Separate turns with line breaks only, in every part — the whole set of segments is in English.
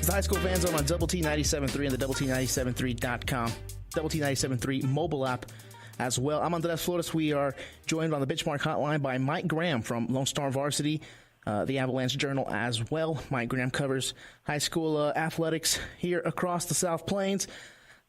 It's the High School Fan Zone on Double T 97.3 and the Double T 97.3.com. Double T 97.3 mobile app as well. I'm Andres Flores. We are joined on the Benchmark Hotline by Mike Graham from Lonestar Varsity, the Avalanche Journal as well. Mike Graham covers high school athletics here across the South Plains.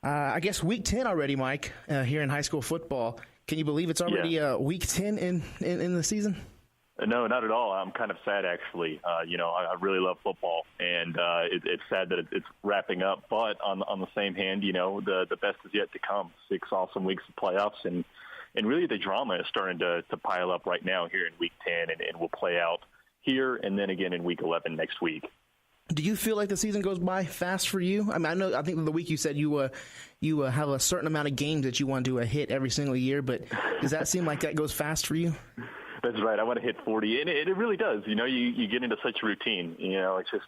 I guess week 10 already, Mike, here in high school football. Can you believe it's already week 10 in the season?
No, not at all. I'm kind of sad, actually. I really love football, and it's sad that it's wrapping up. But on the same hand, the best is yet to come. 6 awesome weeks of playoffs, and really the drama is starting to pile up right now here in week 10, and will play out here and then again in week 11 next week.
Do you feel like the season goes by fast for you? I mean, I think the week you said you have a certain amount of games that you want to hit every single year, but does that seem like that goes fast for you?
That's right. I want to hit 40, and it really does. You get into such a routine. It's just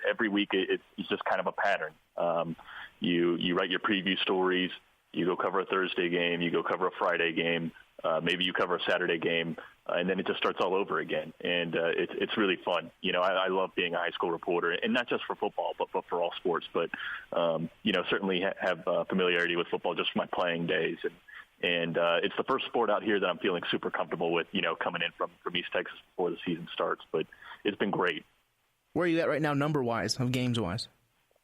every week it's just kind of a pattern. You write your preview stories. You go cover a Thursday game. You go cover a Friday game. Maybe you cover a Saturday game, and then it just starts all over again. And it's really fun. I love being a high school reporter, and not just for football, but for all sports. But certainly have familiarity with football just from my playing days. And it's the first sport out here that I'm feeling super comfortable with, coming in from East Texas before the season starts. But it's been great.
Where are you at right now, number-wise, of games-wise?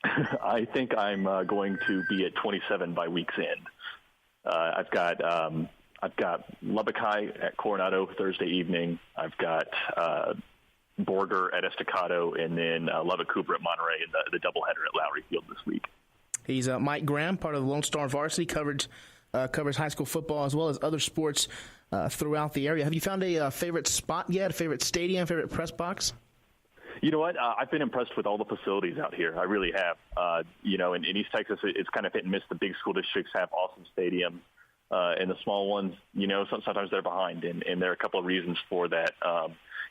I think I'm going to be at 27 by week's end. I've got Lubbock High at Coronado Thursday evening. I've got Borger at Estacado, and then Lubbock Cooper at Monterey in the doubleheader at Lowry Field this week.
He's Mike Graham, part of the Lonestar Varsity, covers high school football as well as other sports throughout the area. Have you found a favorite spot yet, a favorite stadium, favorite press box?
You know what? I've been impressed with all the facilities out here. I really have. In East Texas, it's kind of hit and miss. The big school districts have awesome stadiums, and the small ones, sometimes they're behind, and there are a couple of reasons for that.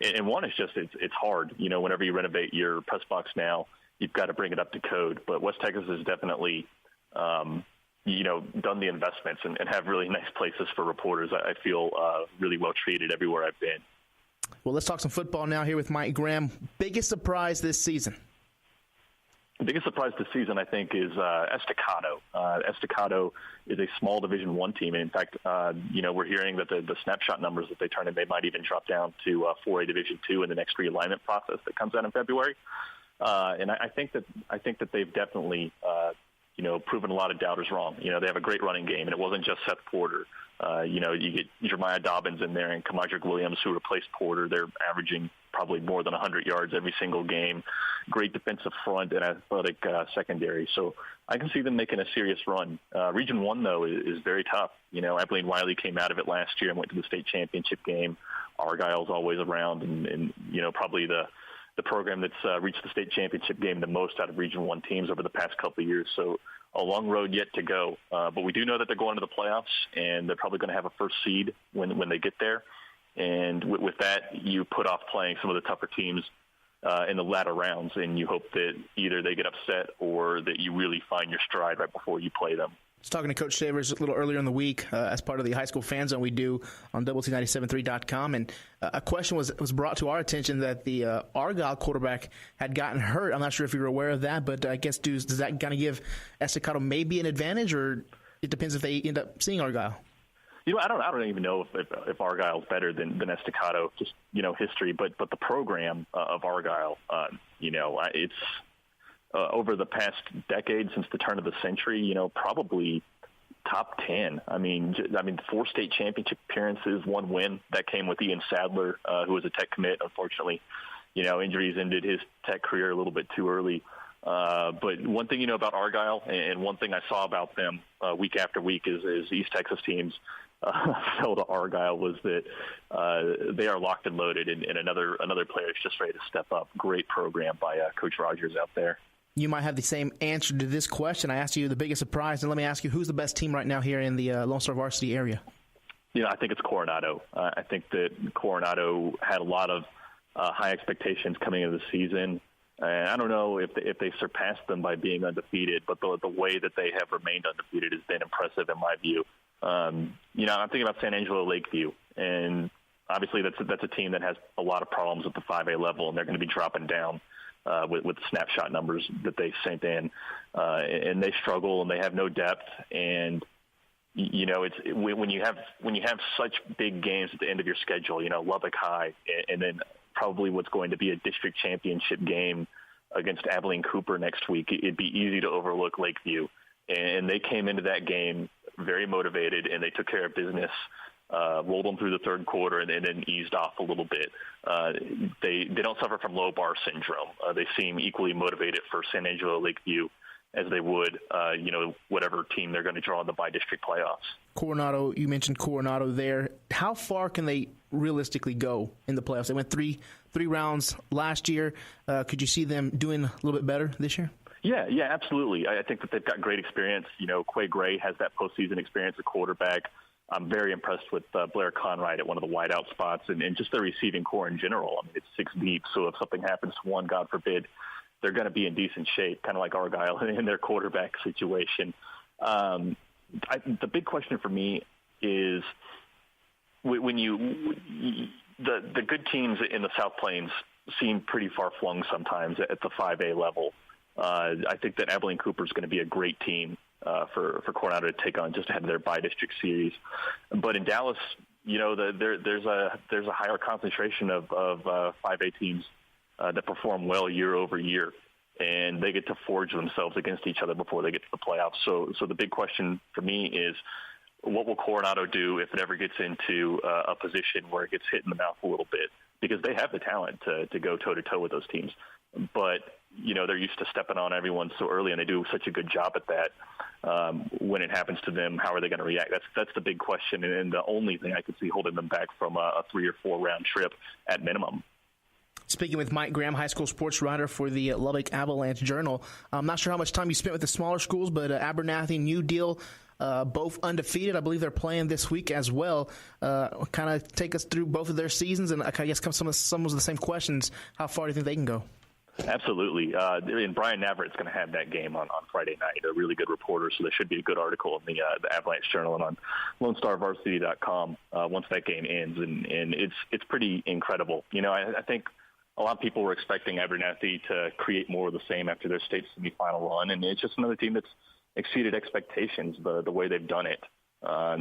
And one is just it's hard. Whenever you renovate your press box now, you've got to bring it up to code. But West Texas has definitely done the investments and have really nice places for reporters. I feel really well treated everywhere I've been.
Well, let's talk some football now here with Mike Graham. Biggest surprise this season?
The biggest surprise this season, I think, is Estacado. Estacado is a small Division I team. And in fact, we're hearing that the snapshot numbers that they turn in, they might even drop down to 4A Division II in the next realignment process that comes out in February. And I think that they've definitely proven a lot of doubters wrong. They have a great running game, and it wasn't just Seth Porter. You get Jeremiah Dobbins in there and Kamadrick Williams, who replaced Porter. They're averaging probably more than 100 yards every single game. Great defensive front and athletic secondary. So I can see them making a serious run. Region 1, though, is very tough. Abilene Wiley came out of it last year and went to the state championship game. Argyle's always around, and probably the program that's reached the state championship game the most out of Region 1 teams over the past couple of years. So a long road yet to go. But we do know that they're going to the playoffs, and they're probably going to have a first seed when they get there. And with that, you put off playing some of the tougher teams in the latter rounds, and you hope that either they get upset or that you really find your stride right before you play them.
I was talking to Coach Shavers a little earlier in the week as part of the High School Fan Zone we do on WT973.com, and a question was brought to our attention that the Argyle quarterback had gotten hurt. I'm not sure if you were aware of that, but I guess does that kind of give Estacado maybe an advantage, or it depends if they end up seeing Argyle?
I don't even know if Argyle's better than Estacado, just history, but the program of Argyle, it's over the past decade since the turn of the century, probably top 10. I mean, 4 state championship appearances, 1 win that came with Ian Sadler, who was a Tech commit. Unfortunately, injuries ended his Tech career a little bit too early. But one thing about Argyle, and one thing I saw about them week after week is East Texas teams fell to Argyle, was that they are locked and loaded, and another player is just ready to step up. Great program by Coach Rogers out there.
You might have the same answer to this question. I asked you the biggest surprise, and let me ask you, who's the best team right now here in the Lonestar Varsity area?
I think it's Coronado. I think that Coronado had a lot of high expectations coming into the season. And I don't know if they surpassed them by being undefeated, but the way that they have remained undefeated has been impressive in my view. I'm thinking about San Angelo Lakeview, and obviously that's a team that has a lot of problems at the 5A level, and they're going to be dropping down. with snapshot numbers that they sent in, and they struggle and they have no depth. And it's when you have such big games at the end of your schedule, Lubbock High, and then probably what's going to be a district championship game against Abilene Cooper next week. It'd be easy to overlook Lakeview, and they came into that game very motivated, and they took care of business. Rolled them through the third quarter and then eased off a little bit. They don't suffer from low bar syndrome. They seem equally motivated for San Angelo Lakeview as they would, whatever team they're going to draw in the bi-district playoffs.
Coronado, you mentioned Coronado there. How far can they realistically go in the playoffs? They went three rounds last year. Could you see them doing a little bit better this year?
Yeah, absolutely. I think that they've got great experience. Quay Gray has that postseason experience at quarterback. I'm very impressed with Blair Conrad at one of the wideout spots and just the receiving core in general. I mean, it's 6 deep, so if something happens to one, God forbid, they're going to be in decent shape, kind of like Argyle in their quarterback situation. The big question for me is when the good teams in the South Plains seem pretty far-flung sometimes at the 5A level. I think that Abilene Cooper is going to be a great team for Coronado to take on just ahead of their bi-district series. But in Dallas, there's a higher concentration of 5A teams that perform well year over year, and they get to forge themselves against each other before they get to the playoffs. So the big question for me is, what will Coronado do if it ever gets into a position where it gets hit in the mouth a little bit? Because they have the talent to go toe-to-toe with those teams. But, they're used to stepping on everyone so early, and they do such a good job at that. When it happens to them, how are they going to react? That's the big question, and the only thing I could see holding them back from a 3 or 4 round trip at minimum.
Speaking with Mike Graham, high school sports writer for the Lubbock Avalanche Journal. I'm not sure how much time you spent with the smaller schools, but Abernathy, New Deal, both undefeated. I believe they're playing this week as well. Kind of take us through both of their seasons, and I guess some of the same questions. How far do you think they can go?
Absolutely. And Brian Navarrete's going to have that game on Friday night, a really good reporter, so there should be a good article in the Avalanche Journal and on LoneStarVarsity.com once that game ends. And it's pretty incredible. I think a lot of people were expecting Abernathy to create more of the same after their state semifinal run, and it's just another team that's exceeded expectations the way they've done it.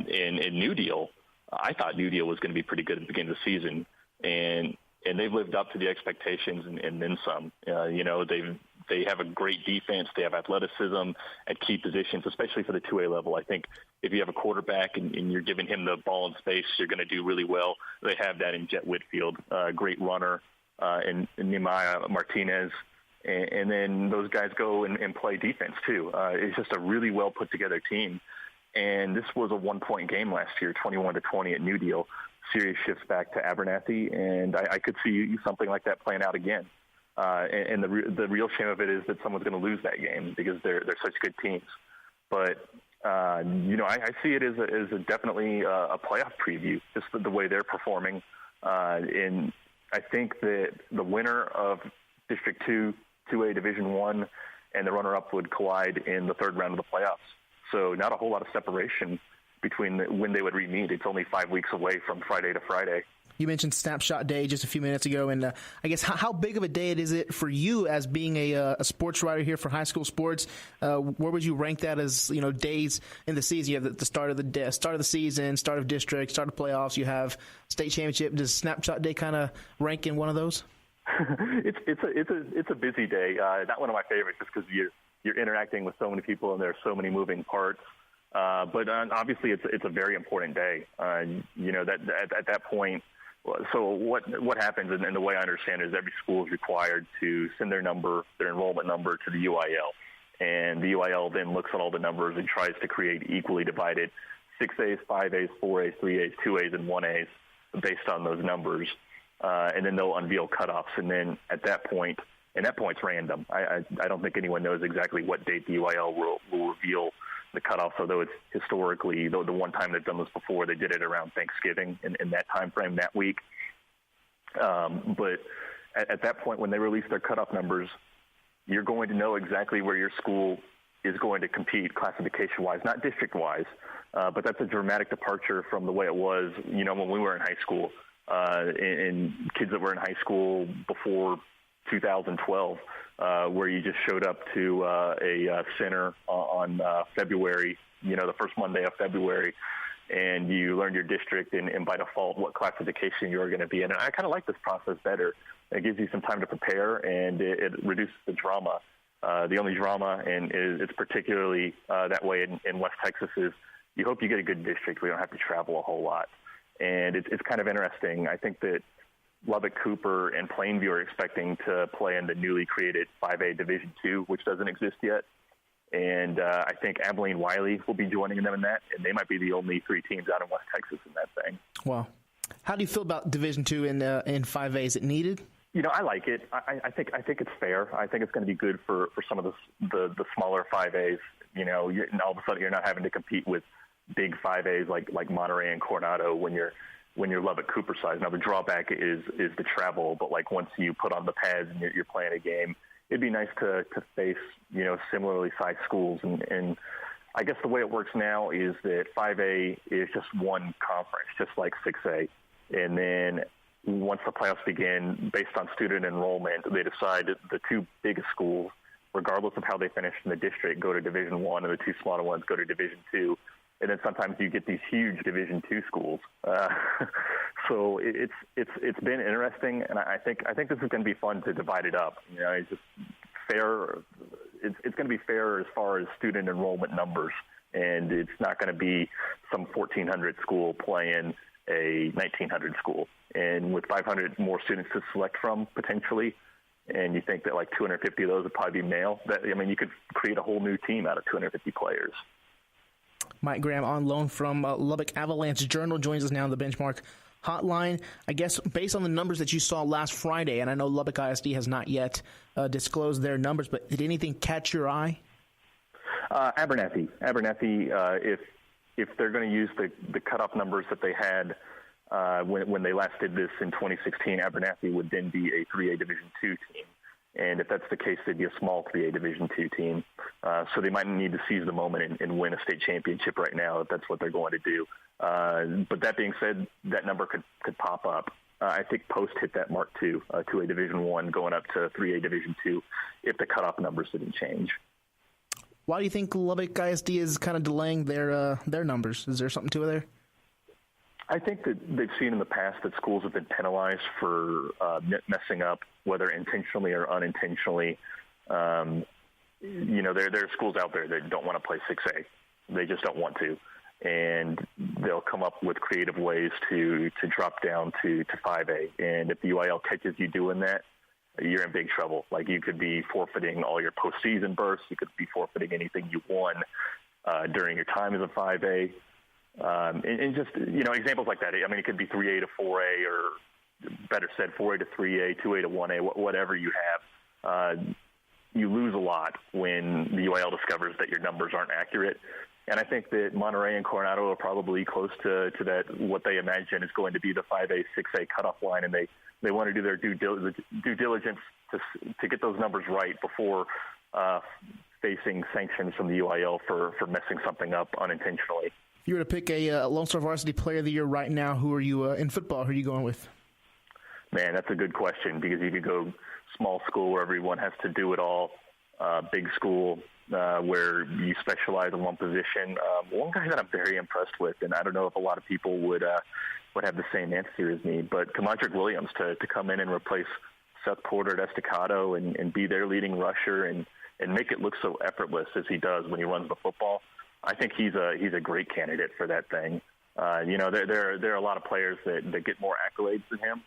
In New Deal, I thought New Deal was going to be pretty good at the beginning of the season, and they've lived up to the expectations and then some. They have a great defense. They have athleticism at key positions, especially for the 2A level. I think if you have a quarterback and you're giving him the ball in space, you're going to do really well. They have that in Jet Whitfield, great runner, and Nehemiah Martinez. And then those guys go and play defense, too. It's just a really well put-together team. And this was a one-point game last year, 21-20 at New Deal. Series shifts back to Abernathy, and I could see something like that playing out again. And the real shame of it is that someone's going to lose that game because they're such good teams. But I see it as definitely a playoff preview, just the way they're performing. And I think that the winner of District 2, 2A Division 1, and the runner-up would collide in the third round of the playoffs. So not a whole lot of separation between when they would re-meet. It's only 5 weeks away from Friday to Friday.
You mentioned Snapshot Day just a few minutes ago, and I guess how big of a day is it for you as being a sports writer here for high school sports? Where would you rank that as days in the season? You have the start of the season, start of district, start of playoffs. You have state championship. Does Snapshot Day kind of rank in one of those?
It's a busy day. Not one of my favorites, just because you're interacting with so many people and there are so many moving parts. But obviously, it's a very important day. That at that point. So what happens, and the way I understand it, is every school is required to send their enrollment number to the UIL. And the UIL then looks at all the numbers and tries to create equally divided 6As, 5As, 4As, 3As, 2As, and 1As based on those numbers. And then they'll unveil cutoffs. And then at that point, and that point's random. I don't think anyone knows exactly what date the UIL will reveal the cutoffs, although it's historically, the one time they've done this before, they did it around Thanksgiving in that time frame that week. But at that point, when they release their cutoff numbers, you're going to know exactly where your school is going to compete classification-wise, not district-wise. But that's a dramatic departure from the way it was, when we were in high school. And kids that were in high school before 2012, where you just showed up to a center on February, the first Monday of February, and you learned your district and by default what classification you were going to be in. And I kind of like this process better. It gives you some time to prepare, and it reduces the drama. The only drama, and it's particularly that way in West Texas, is you hope you get a good district. We don't have to travel a whole lot. And it's kind of interesting. I think that Lubbock, Cooper, and Plainview are expecting to play in the newly created 5A Division II, which doesn't exist yet. And I think Abilene Wiley will be joining them in that, and they might be the only three teams out in West Texas in that thing.
Wow. How do you feel about Division II in 5A? Is it needed?
I like it. I think it's fair. I think it's going to be good for some of the smaller 5As. And all of a sudden you're not having to compete with big 5As like Monterey and Coronado when you're Lubbock Cooper size. Now the drawback is the travel, but like once you put on the pads and you're playing a game, it'd be nice to face similarly sized schools. And I guess the way it works now is that 5A is just one conference, just like 6A, and then once the playoffs begin, based on student enrollment, they decide the two biggest schools, regardless of how they finish in the district, go to Division I, and the two smaller ones go to Division II. And then sometimes you get these huge Division II schools. So it's been interesting, and I think this is going to be fun to divide it up. It's just fair. It's going to be fair as far as student enrollment numbers, and it's not going to be some 1,400 school playing a 1,900 school. And with 500 more students to select from potentially, and you think that like 250 of those would probably be male, you could create a whole new team out of 250 players.
Mike Graham on loan from Lubbock Avalanche Journal joins us now on the Benchmark Hotline. I guess based on the numbers that you saw last Friday, and I know Lubbock ISD has not yet disclosed their numbers, but did anything catch your eye?
Abernathy, if they're going to use the cutoff numbers that they had when they last did this in 2016, Abernathy would then be a 3A Division II team. And if that's the case, they'd be a small 3A Division II team. So they might need to seize the moment and win a state championship right now if that's what they're going to do. But that being said, that number could pop up. I think Post hit that mark too, 2A Division I going up to 3A Division II if the cutoff numbers didn't change.
Why do you think Lubbock ISD is kind of delaying their numbers? Is there something to it there?
I think that they've seen in the past that schools have been penalized for messing up, whether intentionally or unintentionally. There are schools out there that don't want to play 6A. They just don't want to. And they'll come up with creative ways to drop down to 5A. And if the UIL catches you doing that, you're in big trouble. Like you could be forfeiting all your postseason berths. You could be forfeiting anything you won during your time as a 5A. And just, examples like that. It could be 3A to 4A, or better said, 4A to 3A, 2A to 1A, whatever you have. You lose a lot when the UIL discovers that your numbers aren't accurate. And I think that Monterey and Coronado are probably close to that, what they imagine is going to be the 5A, 6A cutoff line, and they want to do their due diligence to get those numbers right before facing sanctions from the UIL for messing something up unintentionally.
If you were to pick a Lonestar Varsity Player of the Year right now, who are you in football? Who are you going with?
Man, that's a good question, because you could go small school where everyone has to do it all, big school where you specialize in one position. One guy that I'm very impressed with, and I don't know if a lot of people would have the same answer as me, but Kamondrick Williams to come in and replace Seth Porter at Estacado and be their leading rusher and make it look so effortless as he does when he runs the football. I think he's a great candidate for that thing. There are a lot of players that get more accolades than him,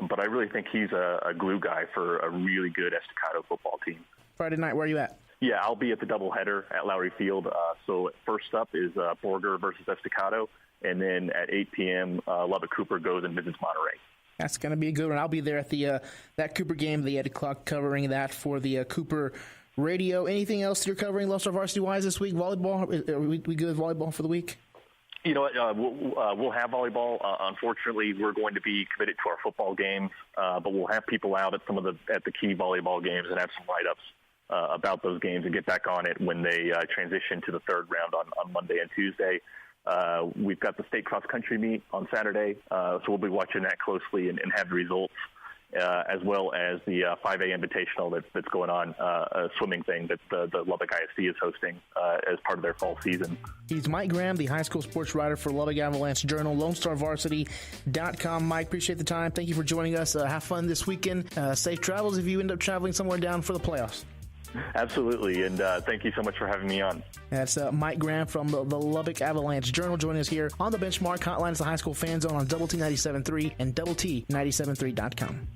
but I really think he's a glue guy for a really good Estacado football team.
Friday night, where are you at?
Yeah, I'll be at the doubleheader at Lowry Field. So first up is Borger versus Estacado, and then at 8 p.m., Lubbock Cooper goes and visits Monterey.
That's going to be a good one. I'll be there at the that Cooper game, the 8 o'clock, covering that for the Cooper radio. Anything else you're covering Lonestar Varsity-wise this week? Volleyball? Are we good with volleyball for the week?
You know what? We'll have volleyball. Unfortunately, we're going to be committed to our football games, but we'll have people out at the key volleyball games and have some write-ups about those games and get back on it when they transition to the third round on Monday and Tuesday. We've got the state cross-country meet on Saturday, so we'll be watching that closely and have the results. as well as the 5A Invitational that's going on, a swimming thing that the Lubbock ISD is hosting as part of their fall season.
He's Mike Graham, the high school sports writer for Lubbock Avalanche Journal, LoneStarVarsity.com. Mike, appreciate the time. Thank you for joining us. Have fun this weekend. Safe travels if you end up traveling somewhere down for the playoffs.
Absolutely, and thank you so much for having me on.
That's Mike Graham from the Lubbock Avalanche Journal joining us here on the Benchmark Hotline. It's the High School Fan Zone on Double T 97.3 and Double T 97.3.com.